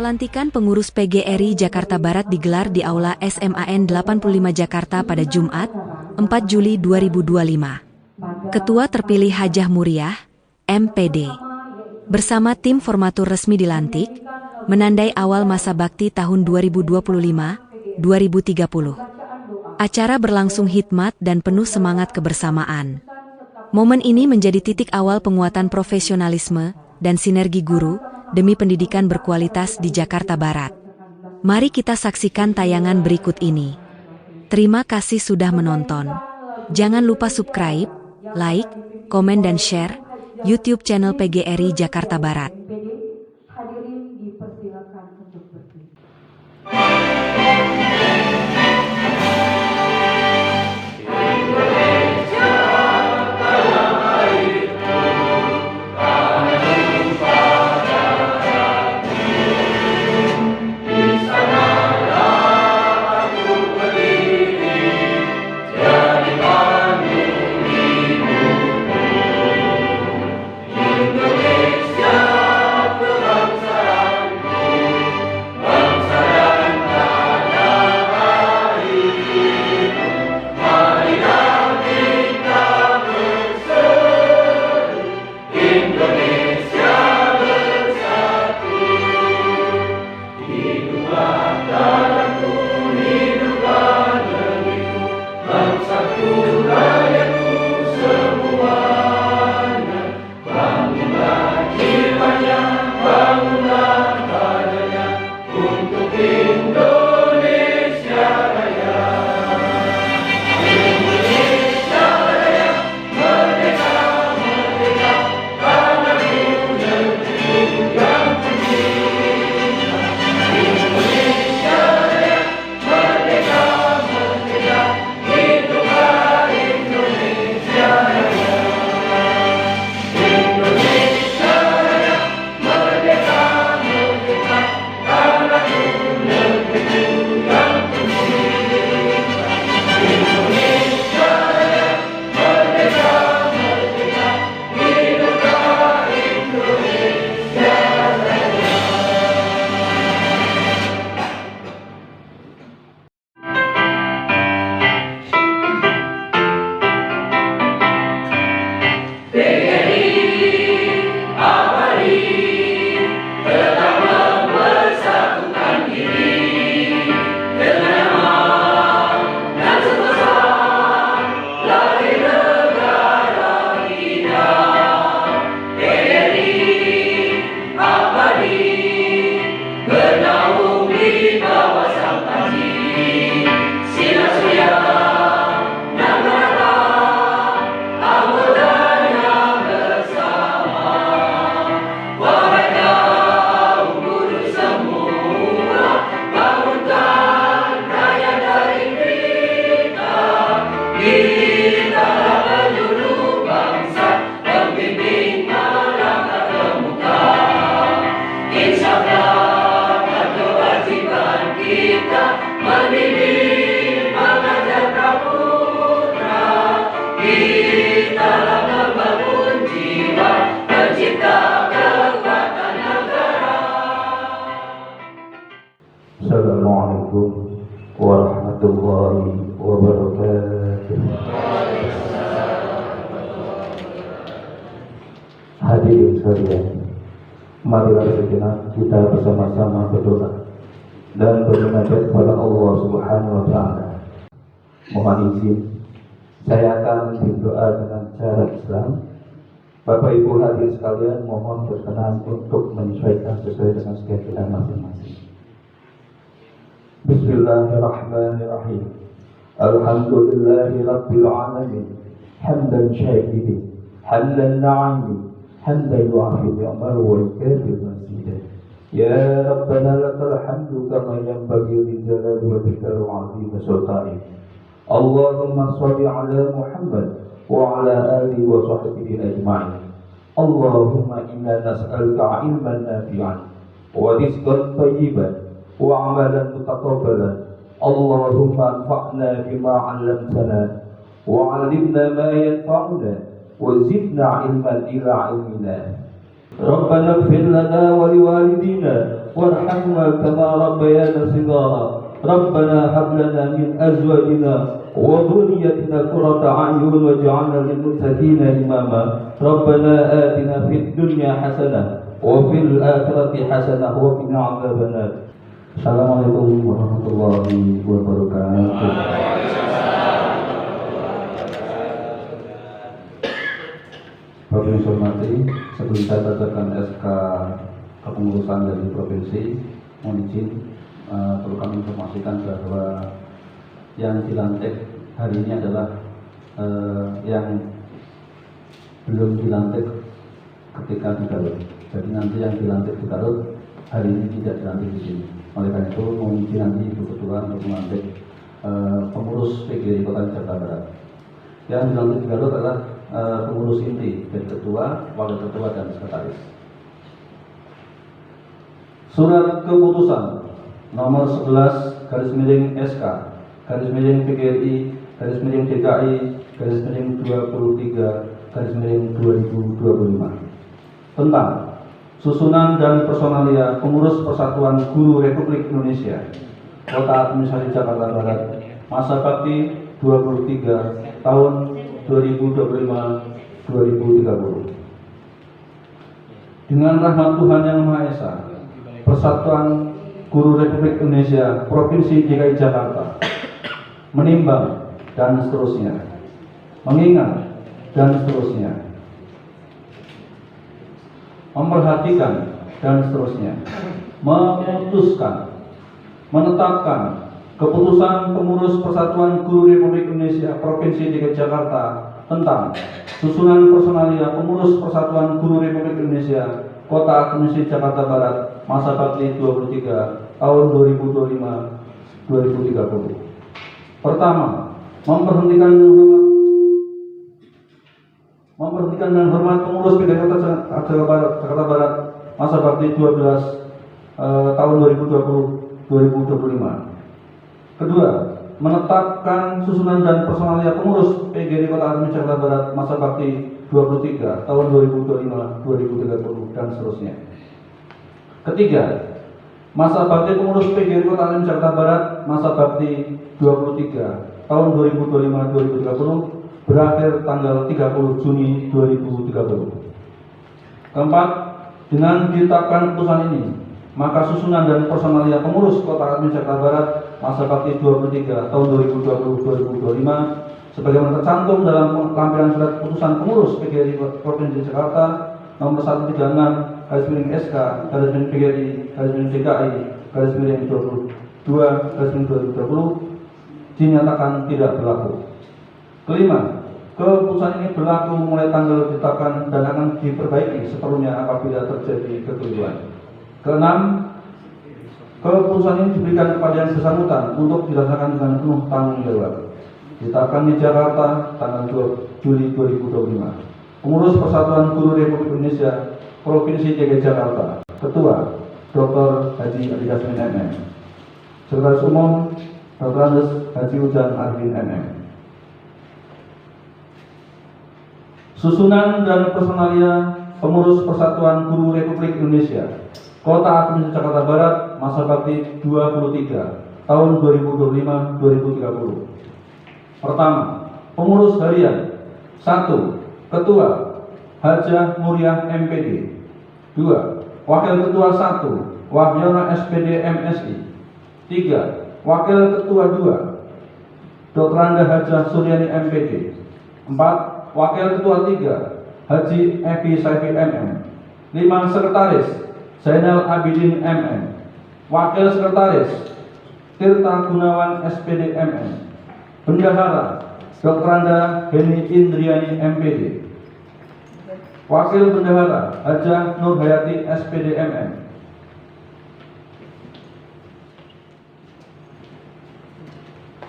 Pelantikan pengurus PGRI Jakarta Barat digelar di Aula SMAN 85 Jakarta pada Jumat, 4 Juli 2025. Ketua terpilih Hajah Muriah, MPD. Bersama tim formatur resmi dilantik, menandai awal masa bakti tahun 2025-2030. Acara berlangsung hikmat dan penuh semangat kebersamaan. Momen ini menjadi titik awal penguatan profesionalisme dan sinergi guru demi pendidikan berkualitas di Jakarta Barat. Mari kita saksikan tayangan berikut ini. Terima kasih sudah menonton. Jangan lupa subscribe, like, komen dan share YouTube channel PGRI Jakarta Barat. Hadirin dipersilakan untuk berdiri. Assalamualaikum warahmatullahi wabarakatuh. Hadirin sekalian, marilah sejenak kita bersama-sama berdoa dan bermunajat kepada Allah Subhanahu wa taala. Mohon izin, saya akan berdoa dengan cara Islam. Bapak Ibu hadirin sekalian, mohon berkenan untuk menyesuaikan sesuai dengan keyakinan masing-masing. Bismillahirrahmanirrahim. Alhamdulillahi Rabbil Alamin. Hamdan syakirin, hamdan na'amin, hamdan yu'afi ni'mal wa yukafi masjidah. Ya Rabbana lakal hamdu kama yanbaghi li jalali wajhika wa 'azimi sultanik. Allahumma shalli ala Muhammad wa ala alihi wa sahbihi ajma'in. Allahumma inna nas'aluka 'ilman nafi'an wa rizqan thayyiban wa 'amalan mutaqabbalan. Allahumma anfa'na bima 'allamtana wa 'allimna ma yanfa'una wa zidna 'ilman ila 'ilmina. ربنا اغفر لنا ولوالدينا وارحمنا كما ربيانا صغارا ربنا هب لنا من أزواجنا وذريتنا قرة أعين واجعلنا للمتقين إماما ربنا آتنا في الدنيا حسنة وفي الآخرة حسنة وقنا عذاب النار. Assalamualaikum warahmatullahi wabarakatuh. Bapak yang saya hormati, sebelum saya bacakan SK kepengurusan dari provinsi, mohon izin perlu kami informasikan bahwa yang dilantik hari ini adalah yang belum dilantik ketika di Garut. Jadi nanti yang dilantik di Garut hari ini tidak dilantik di sini. Oleh karena itu, mohon izin nanti Ibu Ketua untuk melantik pengurus PGRI Kota Jakarta Barat. Yang dilantik di Garut adalah pengurus inti dari ketua, wakil ketua, dan sekretaris. Surat keputusan nomor 11 garis miring SK garis miring PGRI garis miring DKI garis miring 23 garis miring 2025 tentang susunan dan personalia pengurus Persatuan Guru Republik Indonesia Kota Administrasi Jakarta Barat masa bakti 23 tahun 2025-2030. Dengan rahmat Tuhan Yang Maha Esa, Persatuan Guru Republik Indonesia Provinsi DKI Jakarta menimbang dan seterusnya, mengingat dan seterusnya, memperhatikan dan seterusnya, memutuskan, menetapkan keputusan pengurus Persatuan Guru Republik Indonesia Provinsi DKI Jakarta tentang susunan personalia pengurus Persatuan Guru Republik Indonesia Kota Administrasi Jakarta Barat masa bakti 23 tahun 2025-2030. Pertama, memberhentikan dengan hormat pengurus PGRI Kota Jakarta Barat masa bakti 12 tahun 2020-2025. Kedua, menetapkan susunan dan personalia pengurus PGRI Kota Administrasi Jakarta Barat masa bakti 23 tahun 2025-2030 dan seterusnya. Ketiga, masa bakti pengurus PGRI Kota Administrasi Jakarta Barat masa bakti 23 tahun 2025-2030 berakhir tanggal 30 Juni 2030. Keempat, dengan ditetapkan keputusan ini, maka susunan dan personalia pengurus Kota Administrasi Jakarta Barat masa bakti 23 tahun 2020-2025 sebagaimana tercantum dalam lampiran surat keputusan pengurus PGRI Provinsi Jakarta nomor 136 garis miring SK garis miring PGRI garis miring DKI garis miring 22 garis miring 2020 dinyatakan tidak berlaku. Kelima, keputusan ini berlaku mulai tanggal ditetapkan dan akan diperbaiki seperlunya apabila terjadi kekeliruan. Keenam, keputusan ini diberikan kepada yang bersangkutan untuk dilaksanakan dengan penuh tanggung jawab. Ditetapkan di Jakarta tanggal 2 Juli 2025. Pengurus Persatuan Guru Republik Indonesia Provinsi DKI Jakarta, Ketua Dr. Haji Ali Kasmin MM, Sekretaris Umum Dr. Andes Haji Ujang Arvin MM. Susunan dan personalia pengurus Persatuan Guru Republik Indonesia Kota Administrasi Jakarta Barat masa bakti 23 tahun 2025-2030. Pertama, pengurus harian. 1. Ketua Hajah Muriah MPD. 2. Wakil Ketua 1 Wahyono SPD MSI. 3. Wakil Ketua 2 Dr. Anda Hajah Suryani MPD. 4. Wakil Ketua 3 Haji Evi Saifi MM. 5. Sekretaris Zainal Abidin MM. Wakil Sekretaris Tirta Gunawan SPD MM. Bendahara Dr. Anda Heni Indriani MPD. Wakil Bendahara Hajah Nur Hayati SPD MM.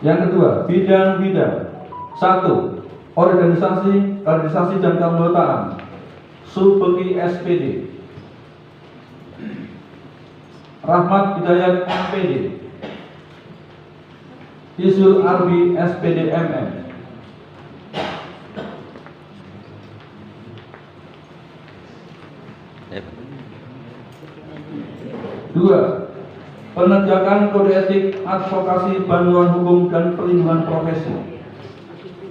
Yang kedua, bidang-bidang. 1. Organisasi dan keanggotaan Subeki SPD, Rahmat Hidayat MPD, Izul Arbi SPD MM. Dua, penegakan kode etik advokasi bantuan hukum dan perlindungan profesi.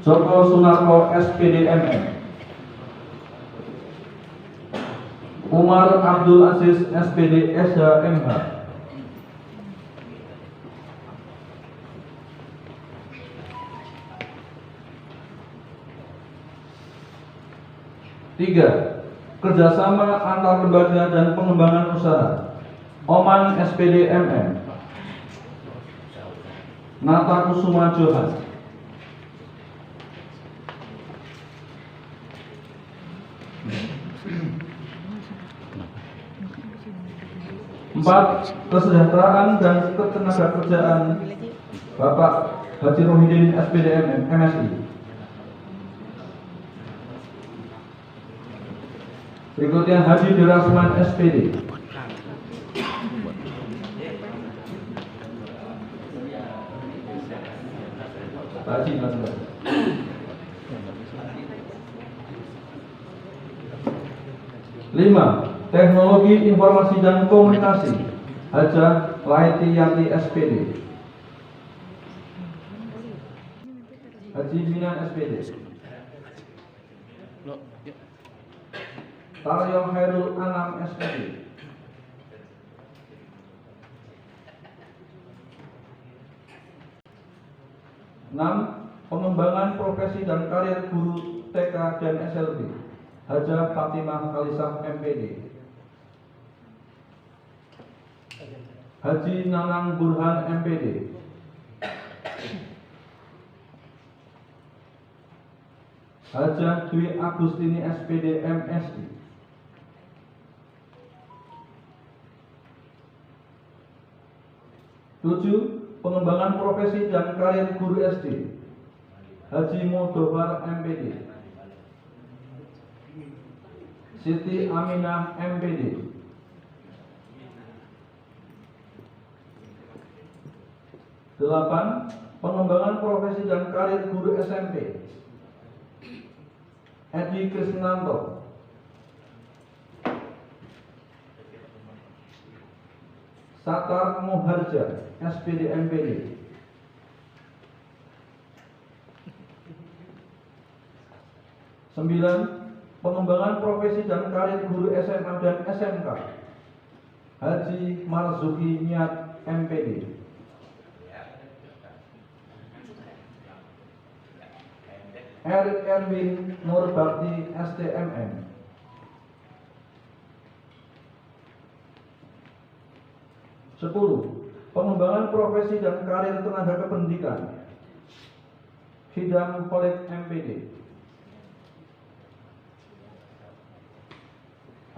Joko Sunarko, SPD MM. Umar Abdul Aziz, SPD SHMH. Tiga, kerjasama antar lembaga dan pengembangan usaha. Oman, SPD MM. Nata Kusuma Johan. Empat, kesejahteraan dan ketenagakerjaan Bapak Haji Rohidin, SPD MM, MSI. Berikutnya Haji Dirasman, SPD. Haji Nasrullah. 5. Teknologi Informasi dan Komunikasi Hajah Laiti Yanti, SPD. Haji Minan, SPD. Taryo Khairul Anam, SPD. 6. Pengembangan profesi dan karir guru TK dan SLB Hajah Fatimah Khalisah, MPD. Haji Nanang Burhan, MPD. 7. Hajah Dwi Agustini, SPD, MSI. 7. Pengembangan profesi dan karir guru SD Haji Mudofar, MPD. Siti Aminah, MPD. 8. Pengembangan profesi dan karir guru SMP Edi Krisnanto. 9. Satar Muharja, SPD, MPD. 9. Pengembangan profesi dan karir guru SMA dan SMK Haji Marzuki Niat, MPD. 10. Erik Erwin Nurbakti, STMM. 10. Pengembangan profesi dan karir tenaga kependidikan Hidam Khalid, MPD.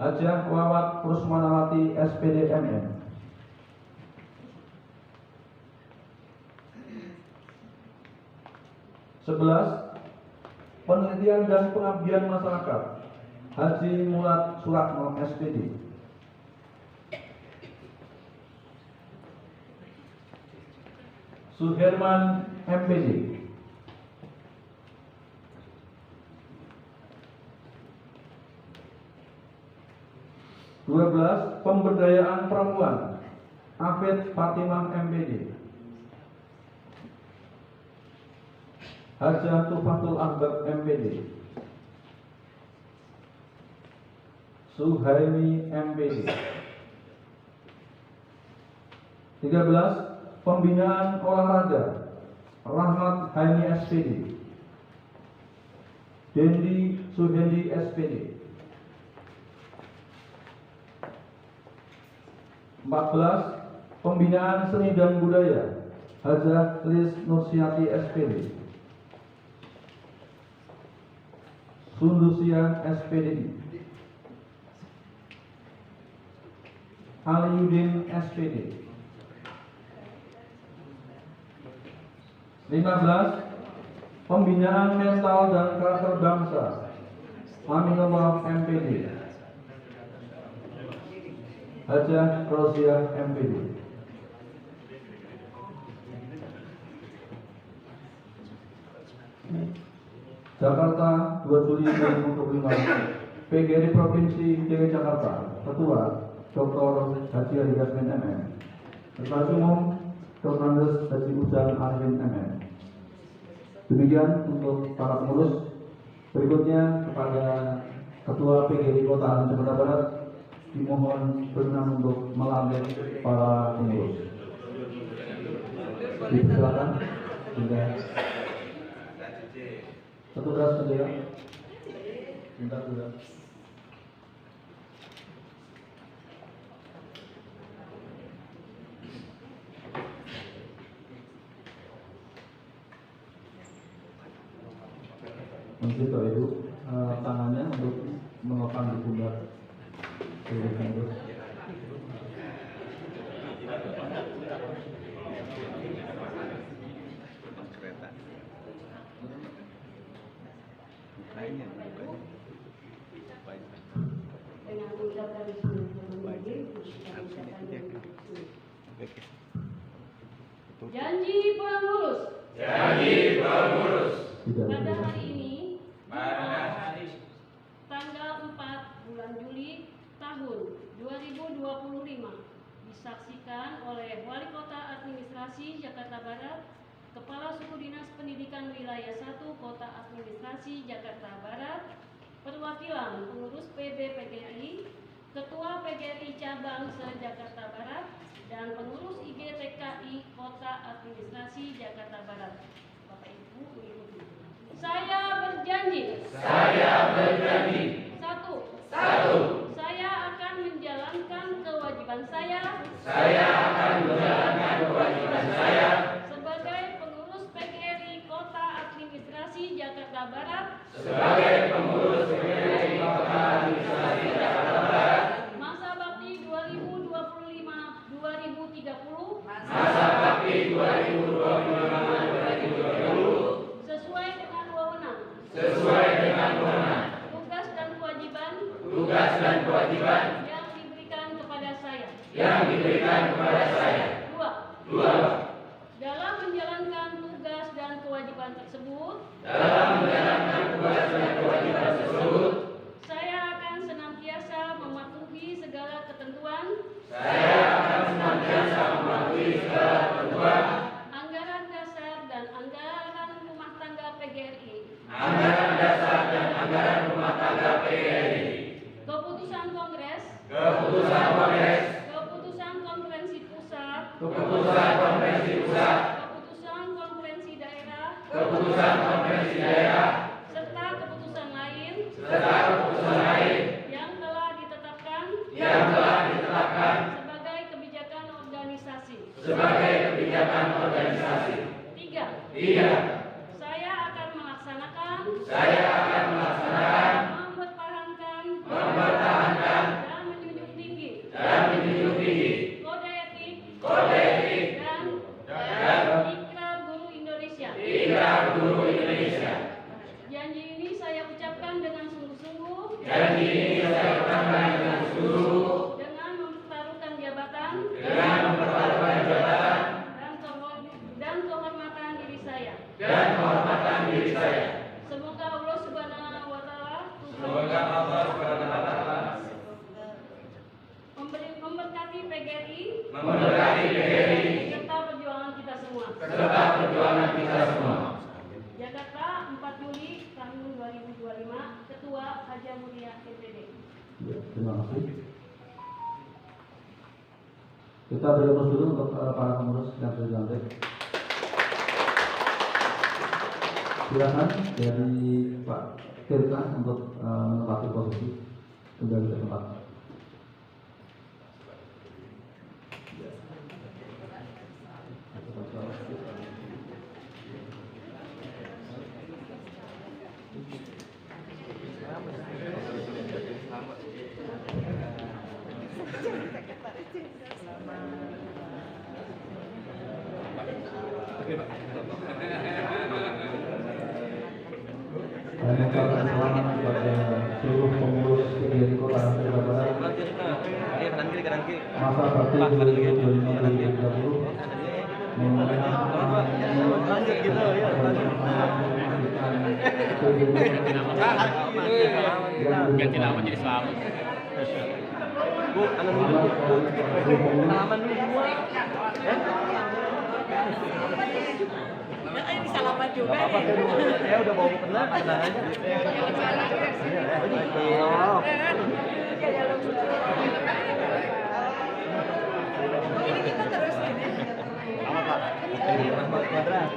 Hajah Wawat Rusmanawati, SPD, MM. 11. Penelitian dan pengabdian masyarakat Haji Mulat Suratno, SPD. 12. Suherman, MPD. 12. Pemberdayaan perempuan Afid Fatimah, MPD. Hajah Tufatul Ahbab, MPD. Suhaimi, MPD. 13. Pembinaan olahraga Rahmat Haini, SPD. Dendi Suhendi, SPD. 14. Pembinaan seni dan budaya Hajah Lis Nursiati, SPD. Sundusian, SPD. Aliuddin, SPD. 15. Pembinaan mental dan karakter bangsa Aminullah, MPD. Hajah Roziah, MPD. Jakarta, 2 Juli 2025. PGRI Provinsi DKI Jakarta, Ketua Dr. Haji Adi Yasmin MM, Sekretaris Umum Dr. Andes Haji Ujang Arvin MM. Demikian untuk para pengurus. Berikutnya kepada Ketua PGRI Kota Jakarta Barat dimohon berkenan untuk melantik para pengurus. Silakan. Petugas bendera. Minta sudah. Mungkin Pak Ibu tangannya untuk menopang di pundak. Dengan mengucapkan janji pengurus. Pada hari ini, tanggal 4 bulan Juli tahun 2025, disaksikan oleh Wali Kota Administrasi Jakarta Barat, Kepala Suku Dinas Pendidikan Wilayah 1 Kota Administrasi Jakarta Barat, perwakilan pengurus PB PGRI, Ketua PGRI Cabang se-Jakarta Barat, dan pengurus IGTKI Kota Administrasi Jakarta Barat. Bapak Ibu mengikuti. Saya berjanji. Satu. Saya akan menjalankan kewajiban saya. Sebagai pengurus PGRI Kota Administrasi Jakarta Barat. Masa bakti 2025-2030. Sesuai dengan wewenang. Tugas dan kewajiban yang diberikan kepada saya. Dua. Dalam menjalankan tugas dan kewajiban tersebut, saya akan senantiasa mematuhi segala ketentuan. Anggaran dasar dan anggaran rumah tangga PGRI. Keputusan Kongres. Keputusan Konferensi Pusat. Keputusan Konferensi Daerah. Serta keputusan lain. Yang telah ditetapkan. Sebagai kebijakan organisasi. Tiga. Saya akan melaksanakan. Mempertahankan. Dan menjunjung tinggi. Kode etik. Dan Ikrar Guru Indonesia. Janji ini saya ucapkan dengan sungguh-sungguh. Dengan mempertaruhkan jabatan. Dan kehormatan diri saya. Semoga Allah Subhanahu wa Ta'ala memberkati PGRI serta perjuangan kita semua. Jakarta, 4 Juli tahun 2025, Ketua Haja Mulia MPD. Ya, terima kasih. Kita beri aplaus dulu untuk para pengurus yang sudah dilantik. Silakan dari Pak Tirta untuk menempati posisi sudah di tempat. Dan mengucapkan selamat kepada seluruh pengurus PGRI Kota Jakarta Barat masa bakti 2025-2030 Ganti nama jadi selamat. Bu, anak dulu. Salaman dulu semua. Ini salaman juga. Apa ya udah mau kenal aja. Ini kita terus gini. Apa Pak? Kuadrat.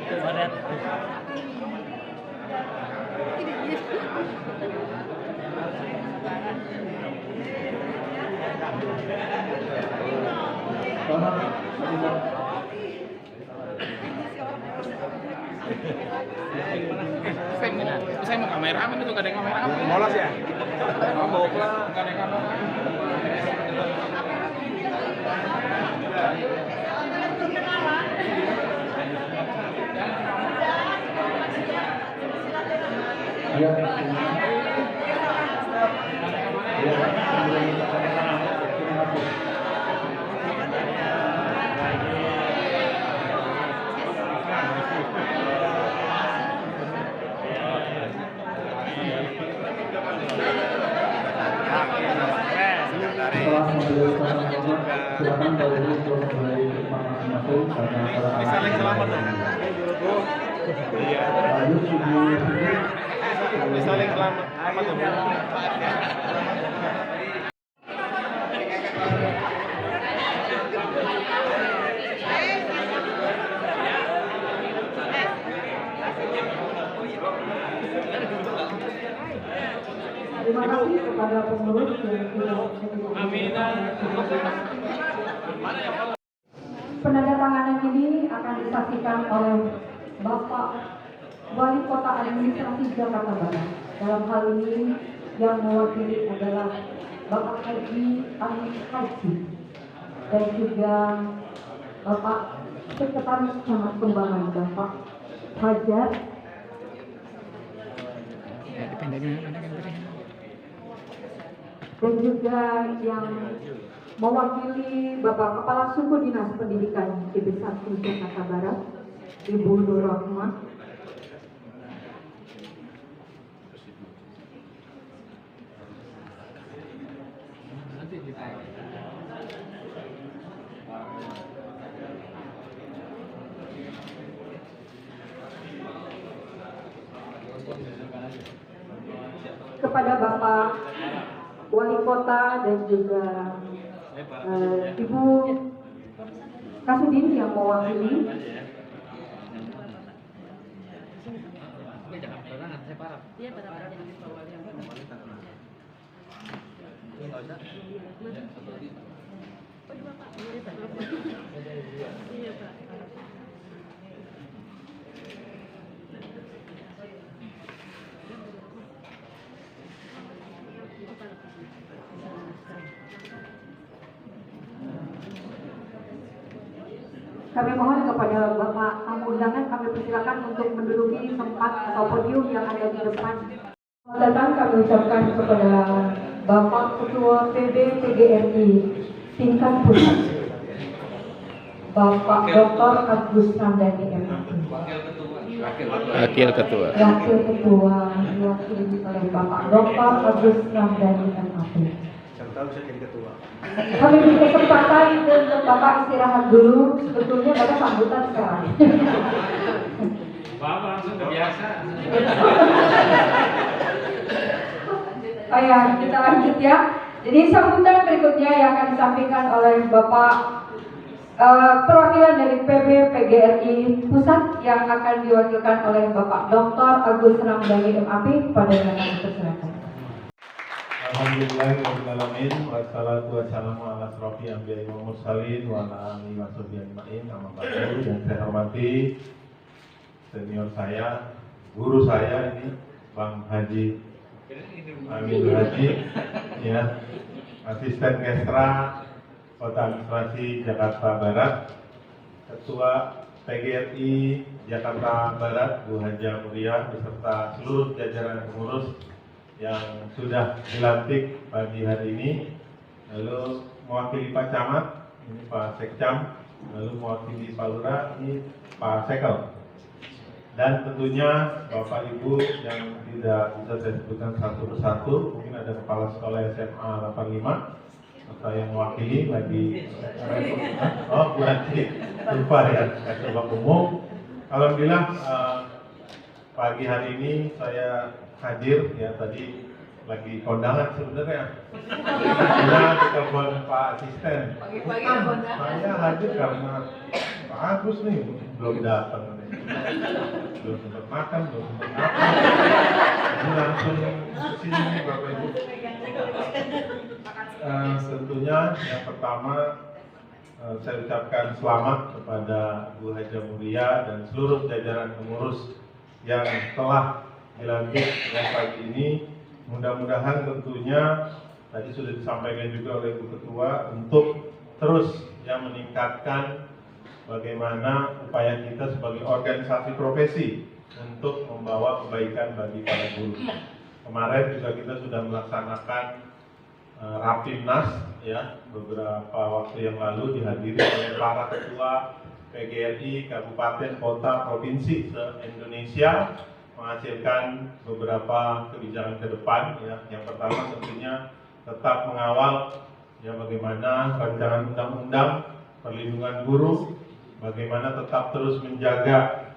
Saya mau kameramen itu gak ada kameramen. Molas ya? Oh, mau pulang. Gak ada kameramen. Silakan Bapak Ibu untuk kembali ke tempat masing-masing karena Saling selamat dong. lanjut Saling selamat. Apa tuh? Terima kasih kepada pengurus yang sudah penandatanganan ini akan disaksikan oleh Bapak Wali Kota Administrasi Jakarta Barat. Dalam hal ini yang mewakili adalah Bapak Haji Amin Haji dan juga Bapak Sekretaris Camat Kembangan Bapak Hajar dan juga yang mewakili Bapak Kepala Suku Dinas Pendidikan IB 1 Jakarta Barat, Ibu Nur Rahmat. Kepada Bapak Wali Kota dan juga Ibu Kasudin yang mewakili. Kami mohon kepada Bapak tamu undangan, kami persilakan untuk menduduki tempat atau podium yang ada di depan. Datang kami ucapkan kepada Bapak Ketua PB PGRI tingkat pusat, Bapak Dr. Agus Ramdhani MPI. Wakil Ketua. Wakil Ketua diwakili oleh Bapak Dr. Agus Ramdhani MPI. Kami beri kesempatan untuk Bapak istirahat dulu. Sebetulnya ada sambutan sekarang. Bapak langsung biasa. Oh ya, kita lanjut ya. Jadi sambutan berikutnya yang akan disampaikan oleh Bapak perwakilan dari PB PGRI Pusat yang akan diwakilkan oleh Bapak Dr. Agus Ramdhani MAP pada yang akan dipersilakan. Alhamdulillahirrahmanirrahim. Wassalatu wassalamu ala asrofil anbiya'i wal mursalin wa ala alihi wa sahbihi ajma'in. Amma ba'du. Yang saya hormati senior saya, guru saya ini Bang Haji Amin Haji, ya, Asisten Kesra Kota Administrasi Jakarta Barat, Ketua PGRI Jakarta Barat Bu Haja Muria beserta seluruh jajaran pengurus yang sudah dilantik pagi hari ini, lalu mewakili Pak Camat, ini Pak Sekcam, lalu mewakili Pak Lurah ini Pak Sekel. Dan tentunya Bapak Ibu yang tidak bisa saya sebutkan satu persatu, mungkin ada Kepala Sekolah SMA 85 atau yang mewakili lagi. Oh, Bu Haji, lupa ya, Ketua Umum. Alhamdulillah pagi hari ini saya hadir ya, tadi lagi kondangan sebenarnya. Karena ditelepon Pak Asisten. Pagi-pagi ada kondangan. Saya hadir karena Pak Agus nih belum datang. Belum sempat makan, belum sempat makan. Ini langsung kesini Bapak Ibu. Tentunya yang pertama saya ucapkan selamat kepada Bu Haja Mulia dan seluruh jajaran pengurus yang telah dilantik pada pagi ini. Mudah-mudahan tentunya tadi sudah disampaikan juga oleh Bu Ketua untuk terus yang meningkatkan bagaimana upaya kita sebagai organisasi profesi untuk membawa kebaikan bagi para guru. Kemarin juga kita sudah melaksanakan Rapimnas ya, beberapa waktu yang lalu dihadiri oleh para ketua PGRI kabupaten, kota, provinsi se-Indonesia, menghasilkan beberapa kebijakan ke depan ya. Yang pertama tentunya tetap mengawal ya bagaimana rancangan undang-undang perlindungan guru, bagaimana tetap terus menjaga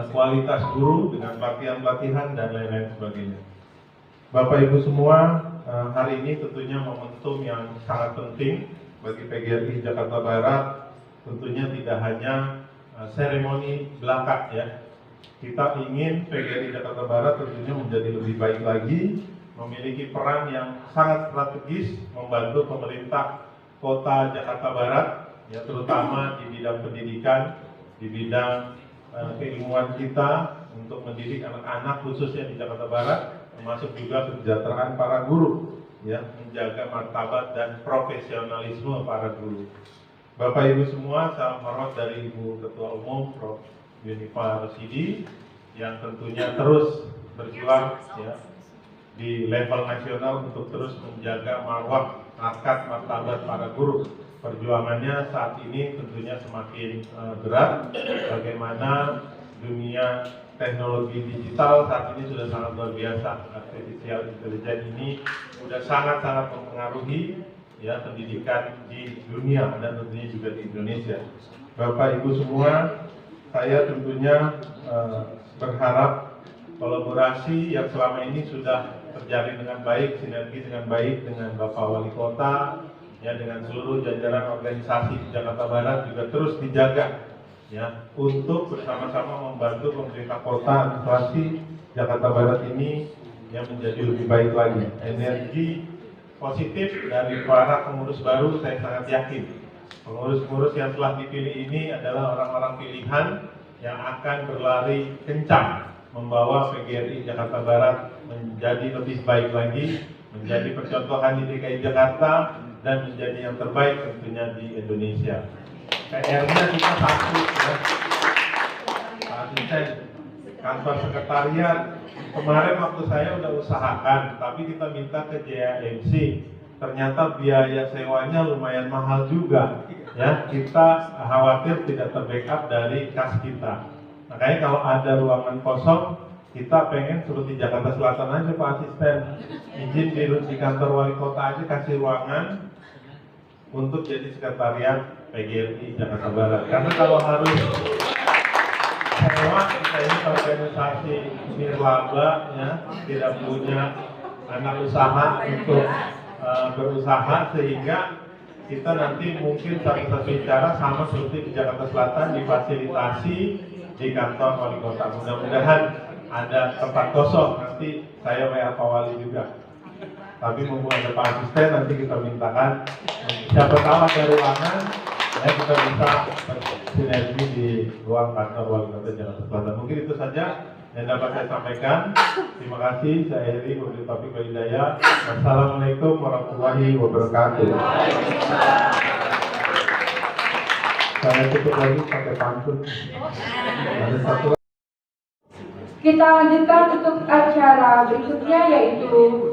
kualitas guru dengan pelatihan-pelatihan dan lain-lain sebagainya. Bapak Ibu semua, hari ini tentunya momentum yang sangat penting bagi PGRI Jakarta Barat. Tentunya tidak hanya seremoni belaka ya. Kita ingin PGRI Jakarta Barat tentunya menjadi lebih baik lagi, memiliki peran yang sangat strategis membantu pemerintah Kota Jakarta Barat ya, terutama di bidang pendidikan, di bidang keilmuan kita untuk mendidik anak-anak khususnya di Jakarta Barat, termasuk juga kesejahteraan para guru ya, menjaga martabat dan profesionalisme para guru. Bapak Ibu semua, salam hormat dari Ibu Ketua Umum Prof. Yunifa Rosidi yang tentunya terus berjuang ya di level nasional untuk terus menjaga marwah, harkat, martabat para guru. Perjuangannya saat ini tentunya semakin berat. Bagaimana dunia teknologi digital saat ini sudah sangat luar biasa. Artificial intelligence ini sudah sangat-sangat mempengaruhi ya pendidikan di dunia dan tentunya juga di Indonesia. Bapak Ibu semua, saya tentunya berharap kolaborasi yang selama ini sudah terjalin dengan baik, sinergi dengan baik dengan Bapak Wali Kota, ya dengan seluruh jajaran organisasi di Jakarta Barat juga terus dijaga ya untuk bersama-sama membantu pemerintah kota administrasi Jakarta Barat ini yang menjadi lebih baik lagi. Energi positif dari para pengurus baru saya sangat yakin. Pengurus-pengurus yang telah dipilih ini adalah orang-orang pilihan yang akan berlari kencang membawa PGRI Jakarta Barat menjadi lebih baik lagi, menjadi percontohan di DKI Jakarta dan menjadi yang terbaik tentunya di Indonesia. PR-nya kita satu ya. Pak Asisten, kantor sekretariat, kemarin waktu saya udah usahakan, tapi kita minta ke JAMC, ternyata biaya sewanya lumayan mahal juga ya, kita khawatir tidak terbackup dari kas kita. Makanya kalau ada ruangan kosong, kita pengen seperti Jakarta Selatan aja Pak Asisten, izin di kantor wali kota aja kasih ruangan untuk jadi sekretariat PGRI Jakarta Barat. Karena kalau harus sewa, kita ini organisasi nirlaba ya, tidak punya anak usaha untuk berusaha, sehingga kita nanti mungkin satu-satunya cara sama seperti di Jakarta Selatan difasilitasi di kantor wali kota. Mudah-mudahan ada tempat kosong, nanti saya WA Pak Wali juga. Tapi mumpung ada Pak Asisten, nanti kita mintakan siapa tahu ada ruangan ya, kita bisa sinergi di ruang kantor wali kota Jakarta Selatan. Mungkin itu saja yang dapat saya sampaikan. Terima kasih. Saya Heri, wabillahi taufiq wal hidayah. Wassalamualaikum warahmatullahi wabarakatuh. Saya tutup lagi pakai pantun. Ada satu. Kita lanjutkan untuk acara berikutnya, yaitu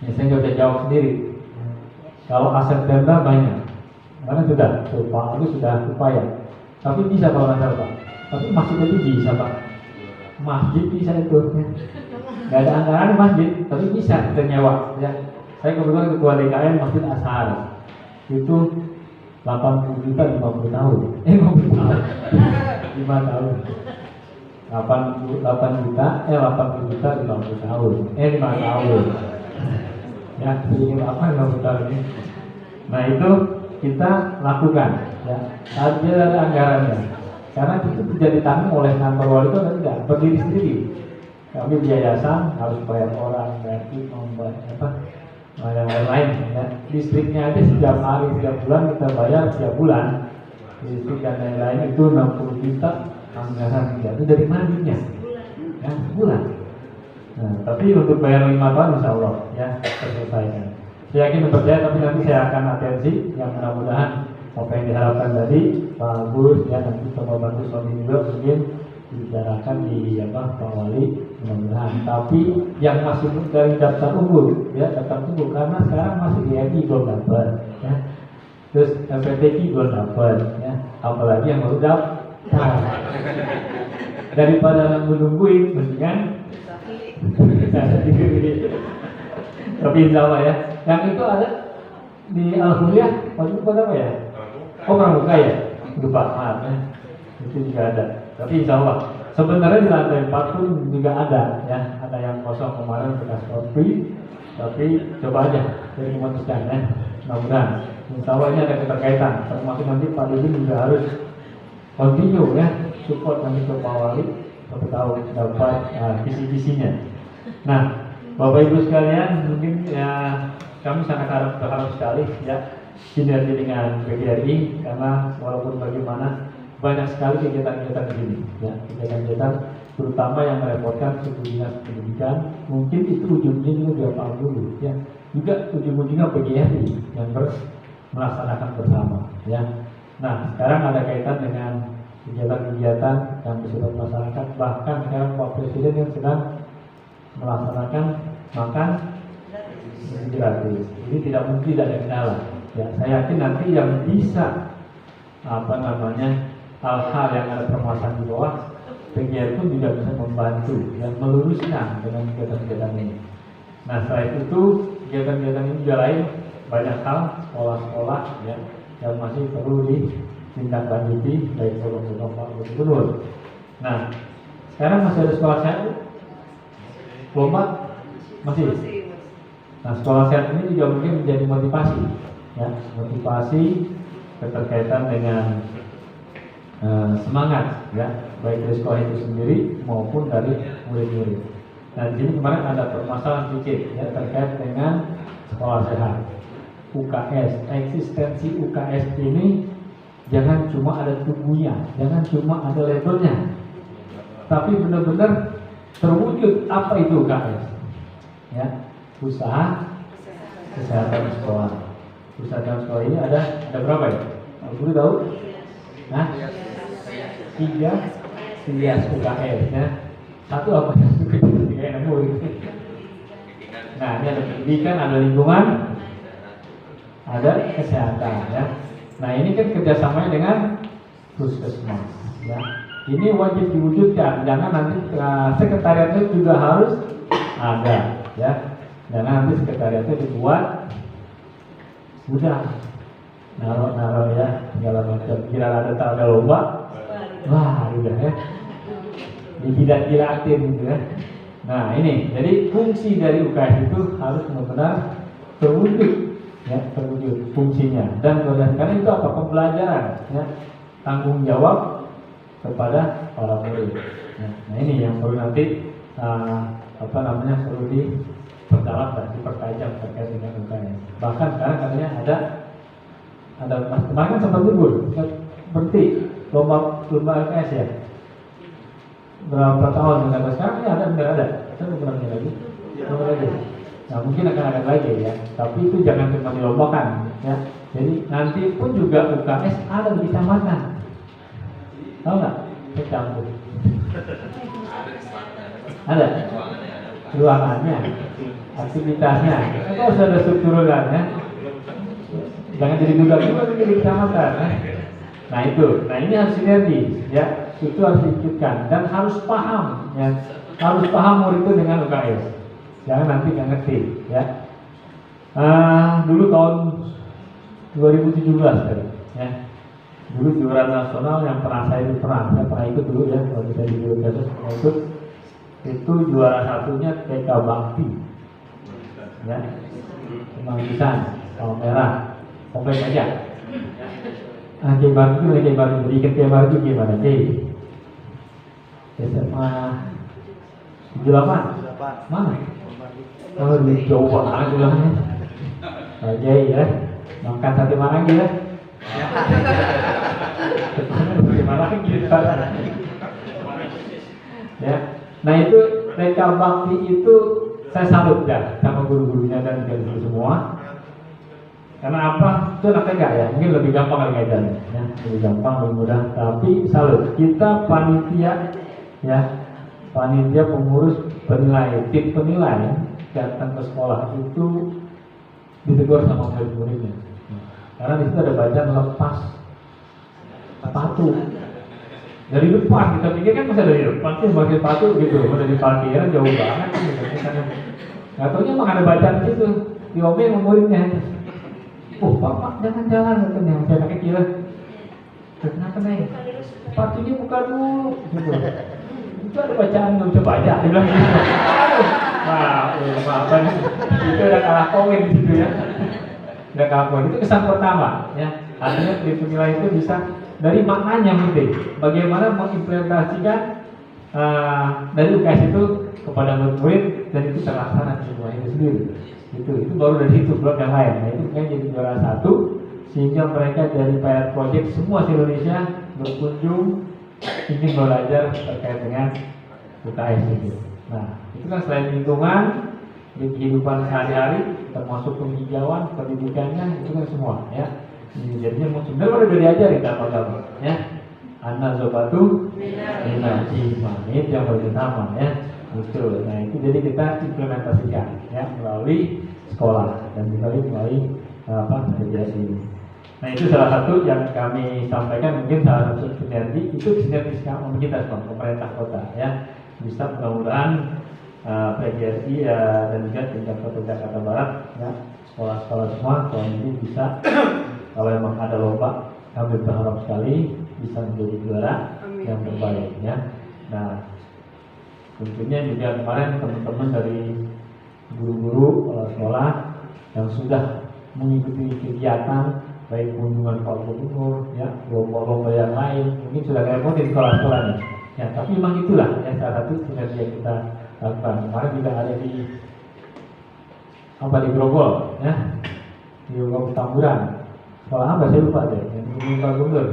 Ya, saya nggak bisa jawab sendiri. Kalau aset Pemda banyak, karena sudah, Pak Agus sudah upaya. Tapi bisa kalau nggak salah Pak. Tapi masjid itu bisa Pak. Masjid bisa itu. Nggak ada anggaran masjid, tapi bisa kita nyewa. Ya. Saya kebetulan ketua DKM Masjid Ashar. Itu 80 juta 50 tahun. 50 tahun. 5 tahun. 80 juta 50 tahun. 5 tahun. Ya, ingin apa 50 tahun ini? Nah itu kita lakukan. Ya, ada anggarannya. Karena itu tidak ditanggung oleh kantor wali itu tidak berdiri sendiri. Kami di yayasan harus bayar orang, bayar membayar apa, yang lain-lain. Ya. Listriknya aja setiap hari, setiap bulan kita bayar setiap bulan. Listrik dan lain-lain itu 60 juta anggaran kita. Itu dari mana duitnya? Ya, sebulan. Nah, tapi untuk bayar 5 tahun insya Allah ya terselesaikan. Saya yakin dan percaya, tapi nanti saya akan atensi yang mudah-mudahan apa yang diharapkan tadi Pak Agus ya, nanti coba bantu suami juga mungkin dibicarakan di Pak Wali mudah-mudahan. Tapi yang masih dari daftar unggul ya, daftar tunggu karena sekarang masih di MI belum dapat ya. Terus LPTQ belum dapat ya, apalagi yang baru daftar. Daripada nungguin mendingan tapi insya Allah ya. Yang itu ada di Alhamdulillah waktu itu pada apa ya? Oh pramuka ya? Lupa, maaf ya. Itu juga ada. Tapi insya Allah sebenarnya di lantai 4 pun juga ada ya. Ada yang kosong kemarin bekas kopi. Tapi coba aja dari memutuskan ya. Mudah-mudahan insya Allah ini ada keterkaitan. Termasuk nanti Pak Didi juga harus continue ya, support nanti ke Pak Wali untuk tahu dapat visi-visinya. Nah, Bapak Ibu sekalian, mungkin ya kami sangat berharap sekali ya sinergi dengan PGRI, karena walaupun bagaimana banyak sekali kegiatan-kegiatan di sini ya, kegiatan-kegiatan terutama yang merepotkan suku dinas pendidikan, mungkin itu ujungnya juga Pak dulu ya, juga ujung-ujungnya PGRI yang melaksanakan bersama ya. Nah, sekarang ada kaitan dengan kegiatan-kegiatan yang bersifat masyarakat, bahkan sekarang Pak Presiden yang sedang melaksanakan makan gratis. Ini tidak mungkin tidak ada kendala. Ya, saya yakin nanti yang bisa hal-hal yang ada permasalahan di bawah, PGR pun juga bisa membantu dan meluruskan dengan kegiatan-kegiatan ini. Nah, selain itu kegiatan-kegiatan ini juga lain banyak hal, sekolah-sekolah ya, yang masih perlu ditindaklanjuti baik oleh Bapak Gubernur. Nah, sekarang masih ada sekolah sehat, lomba masih. Nah, sekolah sehat ini juga mungkin menjadi motivasi, ya, motivasi keterkaitan dengan semangat, ya, baik dari sekolah itu sendiri maupun dari murid-murid. Nah, di sini kemarin ada permasalahan sedikit, ya, terkait dengan sekolah sehat. UKS, eksistensi UKS ini jangan cuma ada tubuhnya, jangan cuma ada labelnya, tapi benar-benar terwujud apa itu UKS, ya, usaha kesehatan sekolah. Usaha kesehatan sekolah ini ada berapa ya? Guru tahu? Nah, 3 sias UKS, ya. Satu apa? 3 nemu. Nah, ini ada pendidikan, ada lingkungan, ada kesehatan, ya. Nah, ini kan kerjasamanya dengan puskesmas, ya. Ini wajib diwujudkan, jangan nanti sekretariatnya juga harus ada, ya. Jangan nanti sekretariatnya dibuat sudah naruh ya segala macam, kira ada lomba, wah udah ya, dibidat-bidatin gitu ya. Nah ini, jadi fungsi dari UKS itu harus benar-benar terwujud, ya, terwujud fungsinya, dan karena itu apa, pembelajaran, ya, tanggung jawab kepada para murid. Nah ini yang perlu nanti perlu diperdalam dan dipertajam terkait dengan UKS. Bahkan sekarang katanya ada kemarin kan sempat libur, berarti lomba UKS ya. Berapa tahun mendapat sekarang ya ada. Saya belum pernah lagi. Nah mungkin akan ada lagi ya. Tapi itu jangan cuma dilombakan, ya. Jadi nanti pun juga UKS ada di kecamatan. Tahu nggak? Kecampur. Ada ruangannya, aktivitasnya. Itu harus ada struktur kan ya. Jangan jadi duda juga jadi kecamatan ya. Nah ini harus sinergi ya, itu harus diikutkan dan harus paham ya, harus paham murid itu dengan UKS, jangan nanti nggak ngerti ya. Dulu tahun 2017 tadi ya, dulu juara nasional yang pernah saya pernah ikut dulu ya, kalau kita di Yogyakarta pernah ikut, itu juara satunya TK Bakti ya, Kemanggisan, Sawo Merah, komplek aja. Kiai Marju, berikan Kiai Marju gimana Kiai? SMA 78 mana? Oh di Jawa banget bilangnya. Kiai ya, makan sate Marangi ya. Sate Marangi gitu ya. Nah itu TK Bakti itu saya salut ya sama guru-gurunya dan guru semua. Karena apa? Itu anak TK ya, mungkin lebih gampang ngajarnya ya, lebih gampang, lebih mudah. Tapi salut, kita panitia ya, panitia pengurus penilai, tim penilai datang ke sekolah itu ditegur sama murid-muridnya. Karena di situ ada bacaan lepas sepatu. Dari depan, kita pikir kan masih dari depan sih, pakai sepatu gitu, udah di parkiran jauh banget gitu. Nggak taunya emang ada bacaan di situ, diomongin sama muridnya. Oh Pak, jangan katanya, saya anak kecil. Kenapa nih? Sepatunya buka dulu gitu. Itu ada bacaan, nggak bisa baca, dia bilang gitu. Wah, apa nih? Itu udah kalah komen di situ ya. Udah kalah komen, itu kesan pertama ya. Artinya penilai itu bisa dari maknanya penting. Bagaimana mengimplementasikan dari UKS itu kepada murid dan itu terlaksana di semuanya sendiri. Itu baru dari situ, belum yang lain. Nah itu kan jadi juara satu, sehingga mereka dari PR Project semua di Indonesia berkunjung ingin belajar terkait dengan UKS itu. Nah itu kan selain lingkungan, di kehidupan sehari-hari, termasuk penghijauan, pendidikannya itu kan semua ya. Jadinya sebenarnya udah diajarin apa-apa ya. Anak zobatu minal iman, itu yang pertama ya. Betul. Nah itu jadi kita implementasikan ya melalui sekolah dan melalui mediasi. Nah itu salah satu yang kami sampaikan, mungkin salah satu sinergi itu sinergi sama kita semua pemerintah kota ya, bisa mudah-mudahan PGRI dan juga tingkat kota Jakarta Barat ya, sekolah-sekolah semua tahun ini bisa kalau memang ada lomba kami berharap sekali bisa menjadi juara yang terbaik ya. Nah tentunya juga kemarin teman-teman dari guru-guru sekolah yang sudah mengikuti kegiatan baik kunjungan Pak Gubernur ya, lomba-lomba yang lain mungkin sudah kayak di sekolah-sekolah nih ya, tapi memang itulah ya salah satu sinergi yang kita lakukan. Kemarin juga ada di di Grogol ya, di Grogol Petamburan, sekolah apa saya lupa deh yang di Pak Gubernur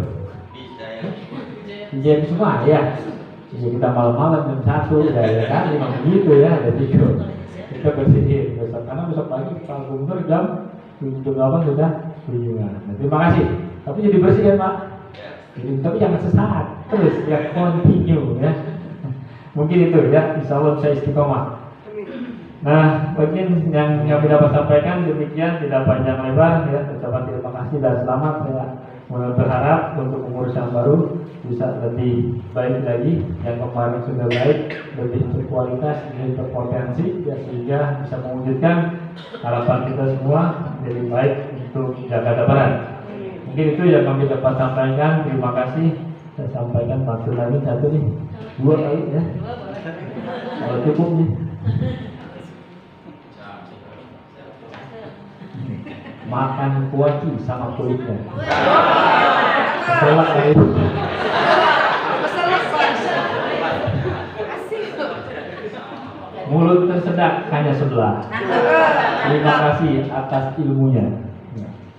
di James semua ya. Jadi kita malam-malam jam 1 ya kan, memang begitu ya, jadi kita bersihin besok, karena besok pagi Pak Gubernur jam 8 sudah kunjungan. Nah, terima kasih. Tapi jadi bersih ya Pak. Jadi, tapi jangan sesaat, terus ya continue ya. Mungkin itu ya, insya Allah saya istiqomah. Nah, mungkin yang kami dapat sampaikan demikian, tidak panjang lebar ya. Ucapan terima kasih dan selamat. Saya berharap untuk pengurus yang baru bisa lebih baik lagi, yang kemarin sudah baik, lebih berkualitas, lebih berpotensi ya, sehingga bisa mewujudkan harapan kita semua menjadi baik untuk Jakarta Barat. Mungkin itu yang kami dapat sampaikan. Terima kasih. Saya sampaikan maksud lagi satu nih, 2 kali ya, kalau cukup nih. Makan kuaci sama kulitnya. Selak dari itu. Mulut tersedak hanya sebelah. Terima kasih atas ilmunya.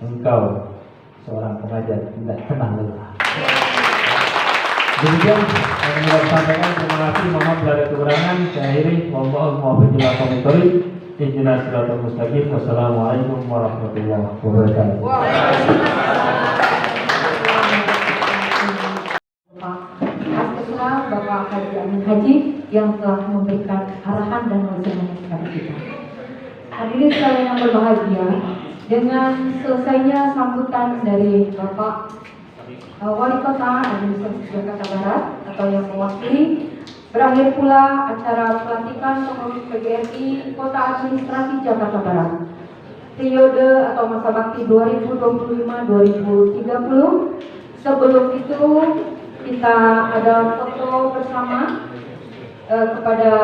Engkau seorang pengajar tidak kenal lelah. Demikian yang saya sampaikan. Terima kasih. Mohon maaf bila ada kekurangan. Saya akhiri. Wallahul muwaffiq ila aqwamit thoriq. Ihdinas siratal mustaqim. Wassalamualaikum warahmatullahi wabarakatuh. Bapak Haji Amin Haji yang telah memberikan arahan dan masukan kepada kita. Hadirin sekalian yang berbahagia, dengan selesainya sambutan dari Bapak Wali Kota Administrasi Jakarta Barat atau yang mewakili, berakhir pula acara pelantikan pengurus PGRI Kota Administrasi Jakarta Barat periode atau masa bakti 2025-2030. Sebelum itu kita ada foto bersama kepada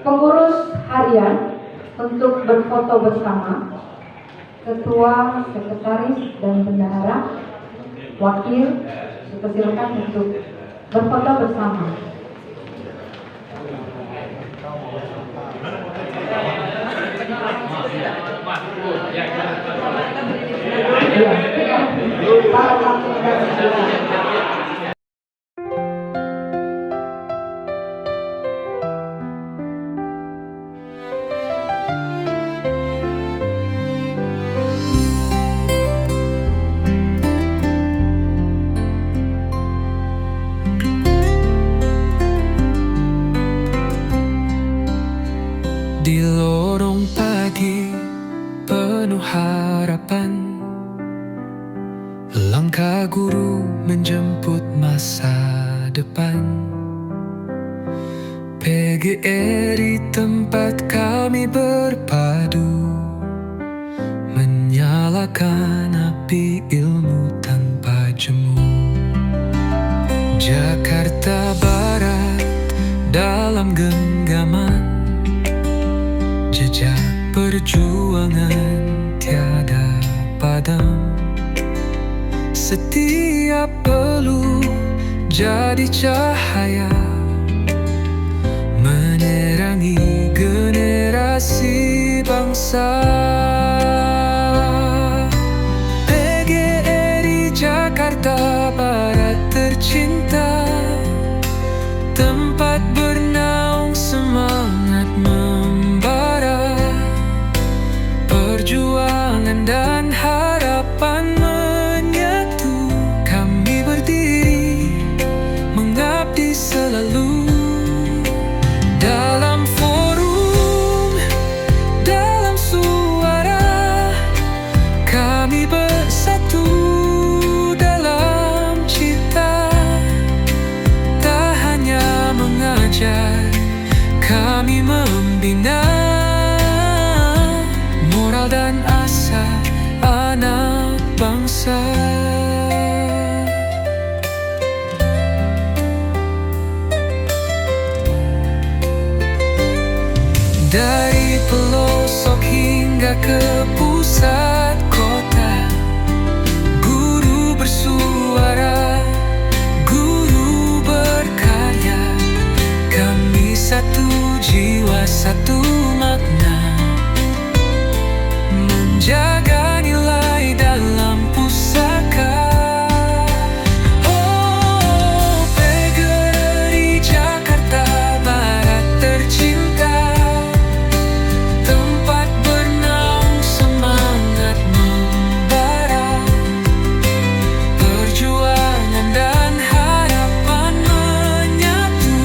pengurus harian untuk berfoto bersama, ketua, sekretaris, dan bendahara, wakil, dipersilakan untuk berfoto bersama. Di lorong pagi penuh harapan, langkah guru menjemput masa depan. PGRI tempat kami berpadu, menyalakan api ilmu tanpa jemu. Jakarta Barat dalam genggaman, jejak perjuangan tiada padam. Setiap peluh jadi cahaya, menerangi generasi bangsa. PGRI Jakarta Barat tercinta, tempat bernaung semangat membara, perjuangan dan harapan menyatu. Kami berdiri mengabdi selalu, dalam forum, dalam suara. Kami bersatu dalam cita, tak hanya mengajar, kami membina moral dan asa anak bangsa. Dari pelosok hingga ke pusat kota, guru bersuara, guru berkarya. Kami satu jiwa, satu makna, menjaga nilai dalam pusaka. Oh, PGRI Jakarta Barat tercinta, tempat bernaung semangat membara, perjuangan dan harapan menyatu.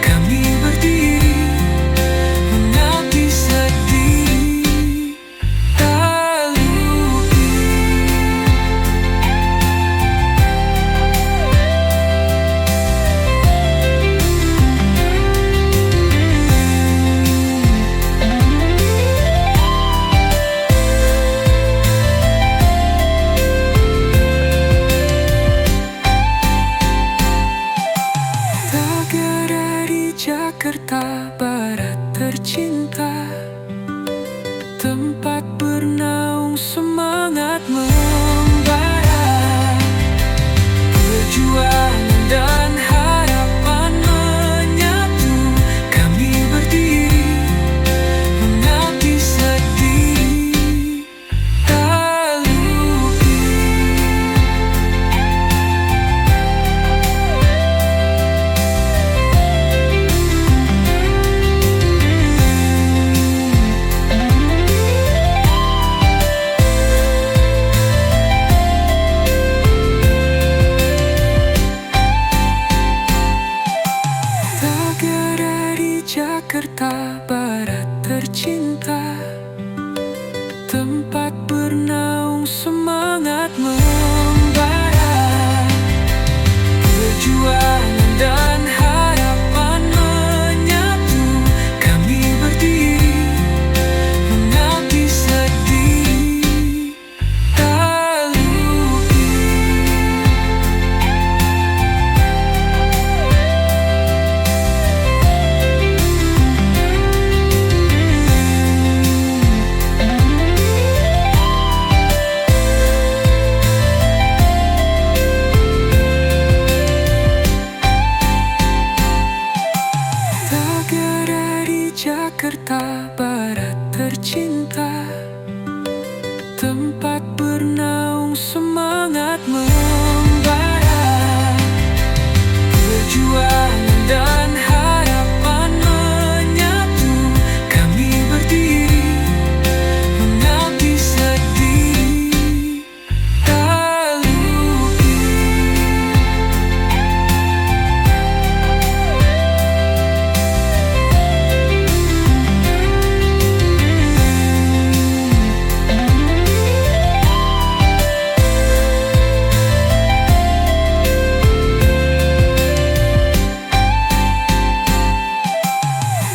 Kami berdiri mengabdi sedih, tak lupa. PGRI Jakarta Barat tercinta, tempat bernaung semangat membara, perjuangan dan harapan menyatu. Kami berdiri mengabdi sedih, tak lupa. bernaung semangat membara, perjuangan dan harapan menyatu. Kami berdiri mengabdi sedih tak luki. Tagara di Jakarta Barat tercinta, tempat bernaung semangat membara, perjuangan dan harapan menyatu. Kami berdiri mengabdi sedih tak luki.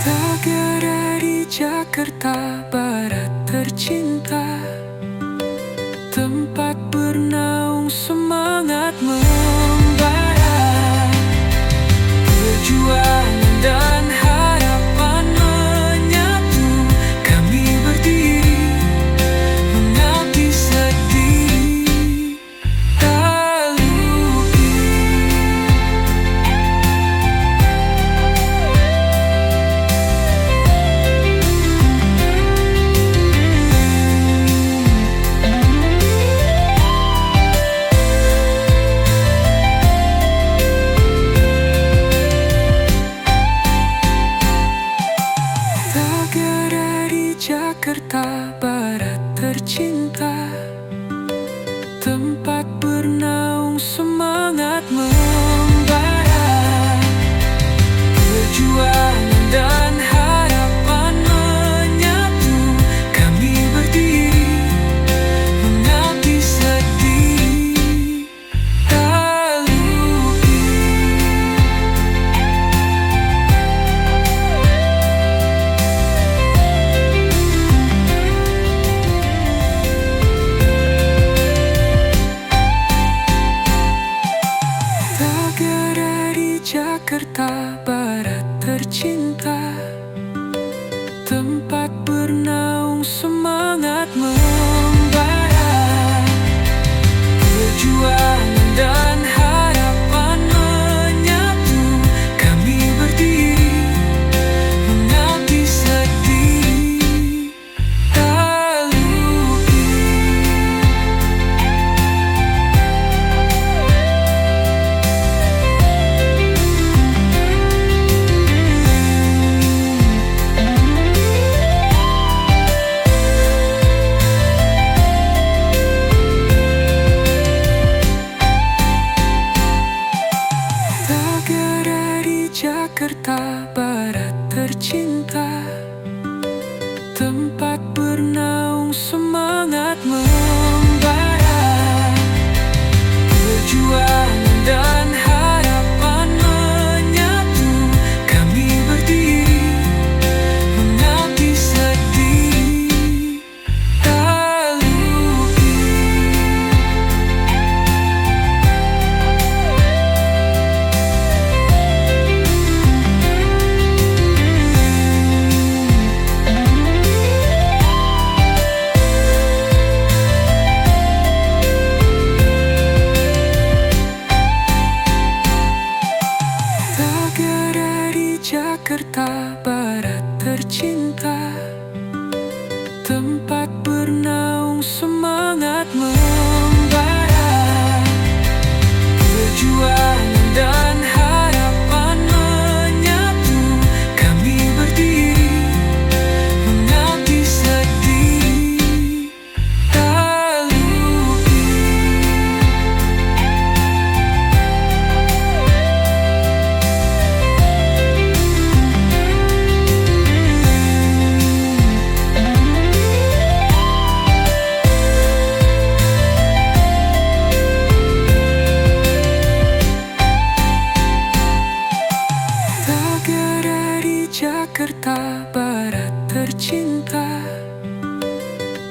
Tagara di Jakarta Barat tercinta, tempat bernaung semangat membara, perjuangan dan harapan menyatu. Kami berdiri mengabdi sedih tak luki. Tagara di Jakarta Barat tercinta, tempat bernaung semangat membara, perjuangan dan harapan menyatu. Kami berdiri mengabdi sedih tak luki. Tagara di Jakarta Barat tercinta, tempat bernaung semangat membara, perjuangan dan harapan menyatu. Kami berdiri mengabdi sedih tak luki. Tagara di Jakarta Barat tercinta, tempat bernaung semangat membara, perjuangan dan harapan menyatu. Kami berdiri mengabdi sedih tak luki. Tagara di Jakarta Barat tercinta, tempat bernaung semangat membara, perjuangan dan harapan menyatu. Kami berdiri mengabdi sedih tak luki.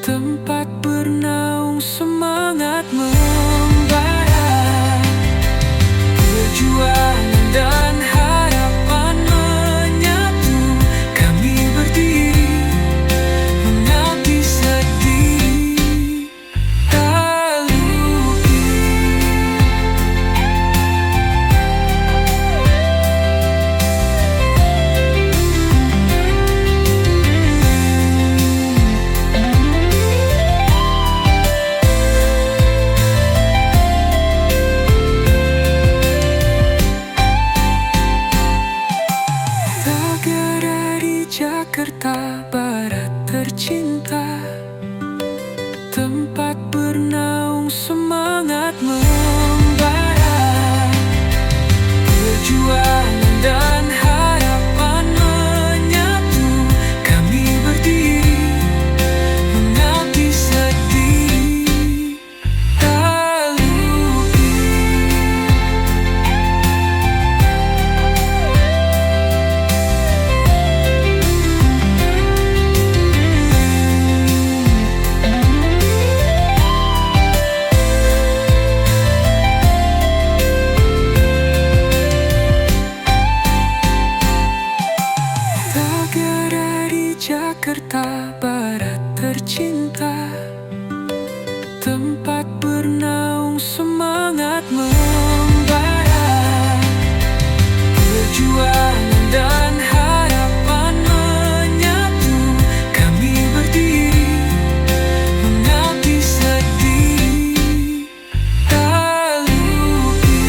tempat bernaung semangat membara, perjuangan dan harapan menyatu, kami berdiri mengabdi sedih tak luki. Negara di Jakarta Barat tercinta, tempat bernaung semangat membara, perjuangan dan harapan menyatu, kami berdiri mengabdi sedih tak luki. Negara di Jakarta Barat tercinta, tempat bernaung semangat membara, perjuangan dan harapan menyatu, kami berdiri mengabdi sedih tak luki.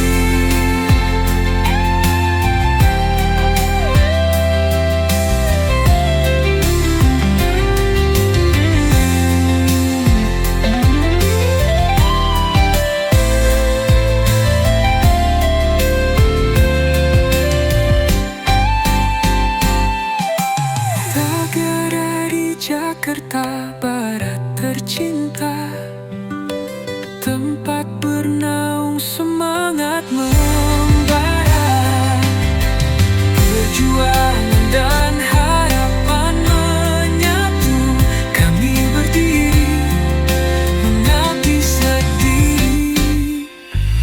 Negara di Jakarta Barat tercinta, tempat bernaung semangat membara, perjuangan dan harapan menyatu, kami berdiri mengabdi sedih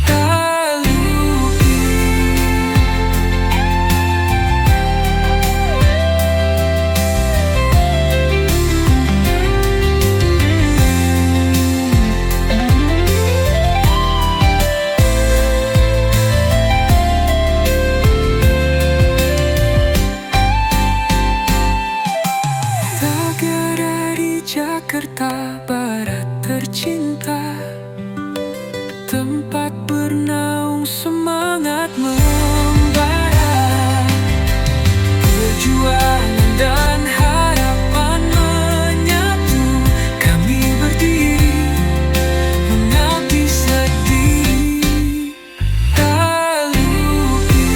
tak luki. Negara di Jakarta Barat tercinta, tempat bernaung semangat membara, perjuangan dan harapan menyatu, kami berdiri mengabdi sedih tak luki.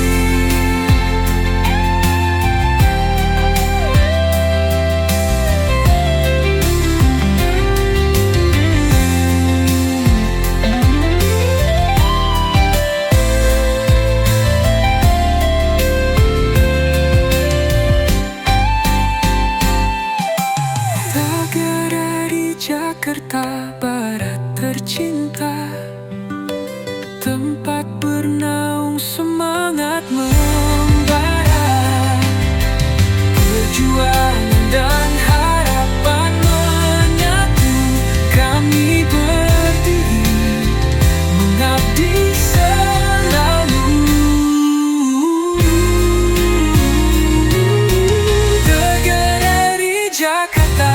Negara di Jakarta Barat tercinta, tempat bernaung semangat membara, perjuangan dan harapan menyatu, kami berdiri mengabdi selalu. Negara di Jakarta